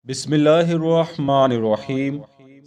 بسم اللہ الرحمن الرحیم۔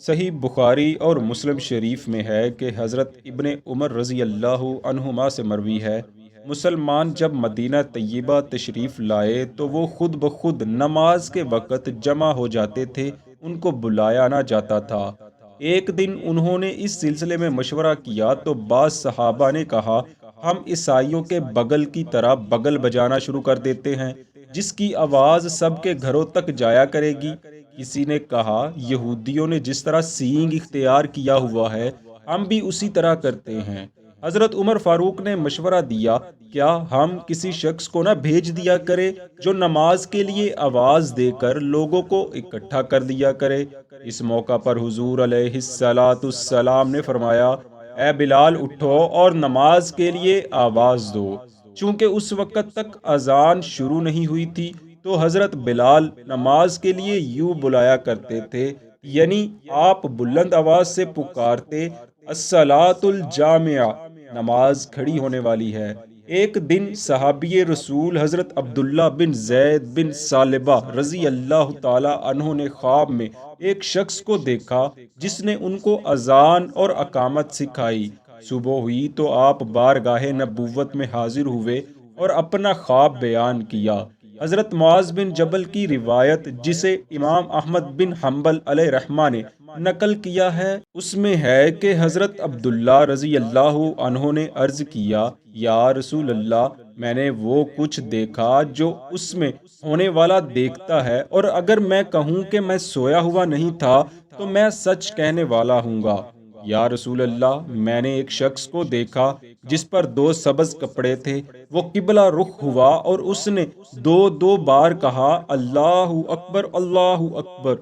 صحیح بخاری اور مسلم شریف میں ہے کہ حضرت ابن عمر رضی اللہ عنہما سے مروی ہے، مسلمان جب مدینہ طیبہ تشریف لائے تو وہ خود بخود نماز کے وقت جمع ہو جاتے تھے، ان کو بلایا نہ جاتا تھا۔ ایک دن انہوں نے اس سلسلے میں مشورہ کیا تو بعض صحابہ نے کہا، ہم عیسائیوں کے بغل کی طرح بغل بجانا شروع کر دیتے ہیں، جس کی آواز سب کے گھروں تک جایا کرے گی۔ کسی نے کہا، یہودیوں نے جس طرح سینگ اختیار کیا ہوا ہے، ہم بھی اسی طرح کرتے ہیں۔ حضرت عمر فاروق نے مشورہ دیا، کیا ہم کسی شخص کو نہ بھیج دیا کرے جو نماز کے لیے آواز دے کر لوگوں کو اکٹھا کر دیا کرے؟ اس موقع پر حضور علیہ الصلاۃ والسلام نے فرمایا، اے بلال اٹھو اور نماز کے لیے آواز دو۔ چونکہ اس وقت تک اذان شروع نہیں ہوئی تھی تو حضرت بلال نماز کے لیے یوں بلایا کرتے تھے، یعنی آپ بلند آواز سے پکارتے، الصلاۃ الجامعہ، نماز کھڑی ہونے والی ہے۔ ایک دن صحابی رسول حضرت عبداللہ بن زید بن ثعلبہ رضی اللہ تعالی عنہ نے خواب میں ایک شخص کو دیکھا جس نے ان کو اذان اور اقامت سکھائی۔ صبح ہوئی تو آپ بارگاہ نبوت میں حاضر ہوئے اور اپنا خواب بیان کیا۔ حضرت معاذ بن جبل کی روایت جسے امام احمد بن حنبل علیہ رحمہ نے نقل کیا ہے، اس میں ہے کہ حضرت عبداللہ رضی اللہ عنہ نے عرض کیا، یا رسول اللہ، میں نے وہ کچھ دیکھا جو اس میں ہونے والا دیکھتا ہے، اور اگر میں کہوں کہ میں سویا ہوا نہیں تھا تو میں سچ کہنے والا ہوں گا۔ یا رسول اللہ، میں نے ایک شخص کو دیکھا جس پر دو سبز کپڑے تھے، وہ قبلہ رخ ہوا اور اس نے دو دو بار کہا، اللہ اکبر اللہ اکبر،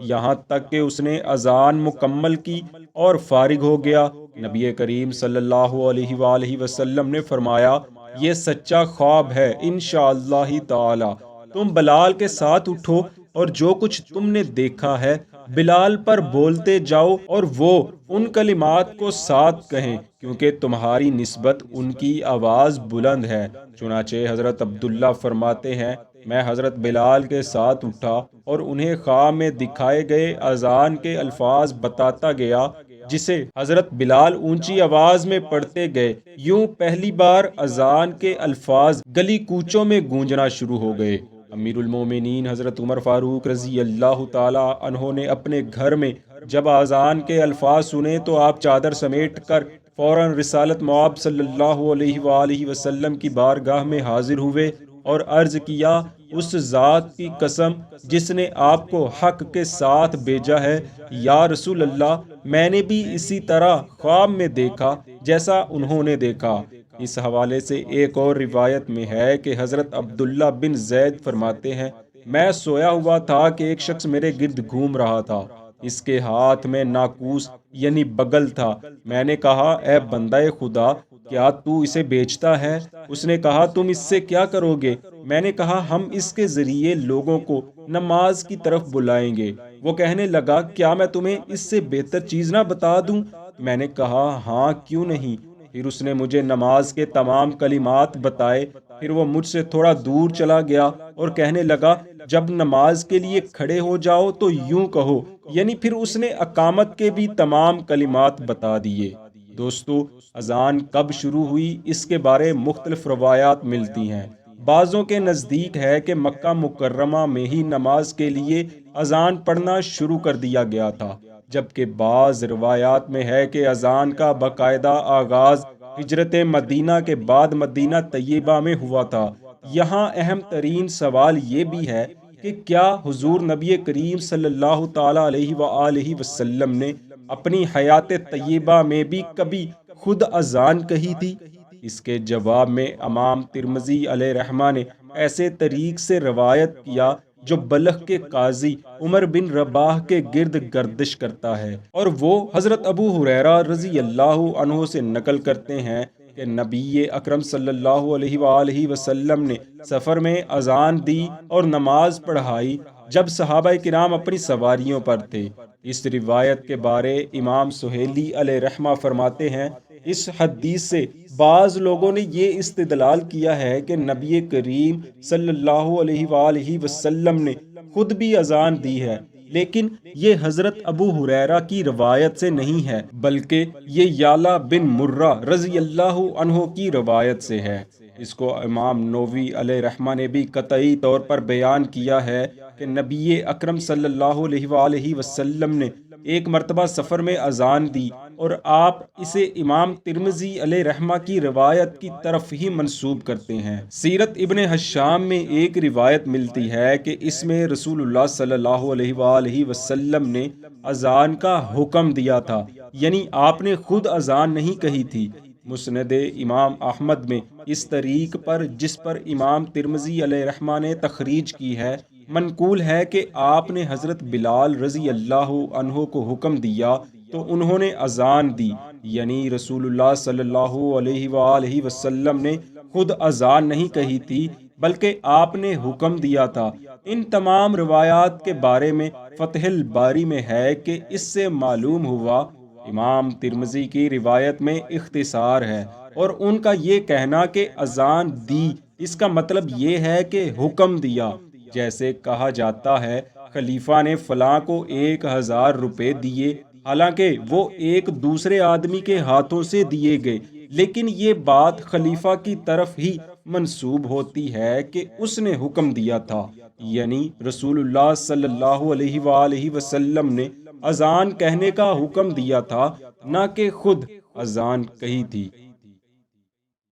یہاں تک کہ اس نے اذان مکمل کی اور فارغ ہو گیا۔ نبی کریم صلی اللہ علیہ وآلہ وسلم نے فرمایا، یہ سچا خواب ہے، انشاءاللہ تعالی تم بلال کے ساتھ اٹھو اور جو کچھ تم نے دیکھا ہے بلال پر بولتے جاؤ، اور وہ ان کلمات کو ساتھ کہیں کیونکہ تمہاری نسبت ان کی آواز بلند ہے۔ چنانچہ حضرت عبداللہ فرماتے ہیں، میں حضرت بلال کے ساتھ اٹھا اور انہیں خواب میں دکھائے گئے اذان کے الفاظ بتاتا گیا، جسے حضرت بلال اونچی آواز میں پڑھتے گئے۔ یوں پہلی بار اذان کے الفاظ گلی کوچوں میں گونجنا شروع ہو گئے۔ امیر المومنین حضرت عمر فاروق رضی اللہ تعالی عنہ نے اپنے گھر میں جب اذان کے الفاظ سنے تو آپ چادر سمیٹ کر فوراً رسالت مآب صلی اللہ علیہ وآلہ وسلم کی بارگاہ میں حاضر ہوئے اور عرض کیا، اس ذات کی قسم جس نے آپ کو حق کے ساتھ بھیجا ہے، یا رسول اللہ، میں نے بھی اسی طرح خواب میں دیکھا جیسا انہوں نے دیکھا۔ اس حوالے سے ایک اور روایت میں ہے کہ حضرت عبداللہ بن زید فرماتے ہیں، میں سویا ہوا تھا کہ ایک شخص میرے گرد گھوم رہا تھا، اس کے ہاتھ میں ناقوس یعنی بغل تھا۔ میں نے کہا، اے بندہ خدا، کیا تو اسے بیچتا ہے؟ اس نے کہا، تم اس سے کیا کرو گے؟ میں نے کہا، ہم اس کے ذریعے لوگوں کو نماز کی طرف بلائیں گے۔ وہ کہنے لگا، کیا میں تمہیں اس سے بہتر چیز نہ بتا دوں؟ میں نے کہا، ہاں کیوں نہیں۔ پھر اس نے مجھے نماز کے تمام کلمات بتائے۔ پھر وہ مجھ سے تھوڑا دور چلا گیا اور کہنے لگا، جب نماز کے لیے کھڑے ہو جاؤ تو یوں کہو، یعنی پھر اس نے اقامت کے بھی تمام کلمات بتا دیے۔ دوستو، اذان کب شروع ہوئی اس کے بارے مختلف روایات ملتی ہیں۔ بعضوں کے نزدیک ہے کہ مکہ مکرمہ میں ہی نماز کے لیے اذان پڑھنا شروع کر دیا گیا تھا، جبکہ بعض روایات میں ہے کہ اذان کا باقاعدہ آغاز ہجرت مدینہ کے بعد مدینہ طیبہ میں ہوا تھا۔ یہاں اہم ترین سوال یہ بھی ہے کہ کیا حضور نبی کریم صلی اللہ تعالی علیہ وآلہ وسلم نے اپنی حیات طیبہ میں بھی کبھی خود اذان کہی تھی؟ اس کے جواب میں امام ترمذی علیہ رحمہ نے ایسے طریق سے روایت کیا جو بلخ کے قاضی عمر بن رباح کے گرد گردش کرتا ہے، اور وہ حضرت ابو ہریرہ رضی اللہ عنہ سے نقل کرتے ہیں کہ نبی اکرم صلی اللہ علیہ وآلہ وسلم نے سفر میں اذان دی اور نماز پڑھائی جب صحابہ کرام اپنی سواریوں پر تھے۔ اس روایت کے بارے امام سہیلی علیہ رحمہ فرماتے ہیں، اس حدیث سے بعض لوگوں نے یہ استدلال کیا ہے کہ نبی کریم صلی اللہ علیہ وآلہ وسلم نے خود بھی اذان دی ہے، لیکن یہ حضرت ابو ہریرہ کی روایت سے نہیں ہے، بلکہ یہ یالا بن مرہ رضی اللہ عنہ کی روایت سے ہے۔ اس کو امام نووی علیہ رحمہ نے بھی قطعی طور پر بیان کیا ہے کہ نبی اکرم صلی اللہ علیہ وآلہ وسلم نے ایک مرتبہ سفر میں اذان دی، اور آپ اسے امام ترمذی علیہ رحمہ کی روایت کی طرف ہی منسوب کرتے ہیں۔ سیرت ابن حشام میں ایک روایت ملتی ہے کہ اس میں رسول اللہ صلی اللہ علیہ وآلہ وسلم نے اذان کا حکم دیا تھا، یعنی آپ نے خود اذان نہیں کہی تھی۔ مسند امام احمد میں اس طریق پر، جس پر امام ترمذی علیہ رحمہ نے تخریج کی ہے، منقول ہے کہ آپ نے حضرت بلال رضی اللہ عنہ کو حکم دیا تو انہوں نے اذان دی، یعنی رسول اللہ صلی اللہ علیہ وآلہ وسلم نے خود اذان نہیں کہی تھی، بلکہ آپ نے حکم دیا تھا۔ ان تمام روایات کے بارے میں فتح الباری میں ہے کہ اس سے معلوم ہوا امام ترمذی کی روایت میں اختصار ہے، اور ان کا یہ کہنا کہ اذان دی، اس کا مطلب یہ ہے کہ حکم دیا۔ جیسے کہا جاتا ہے خلیفہ نے فلاں کو 1000 روپے دیے، حالانکہ وہ ایک دوسرے آدمی کے ہاتھوں سے دیے گئے، لیکن یہ بات خلیفہ کی طرف ہی منسوب ہوتی ہے کہ اس نے حکم دیا تھا، یعنی رسول اللہ صلی اللہ علیہ وآلہ وسلم نے اذان کہنے کا حکم دیا تھا، نہ کہ خود اذان کہی تھی۔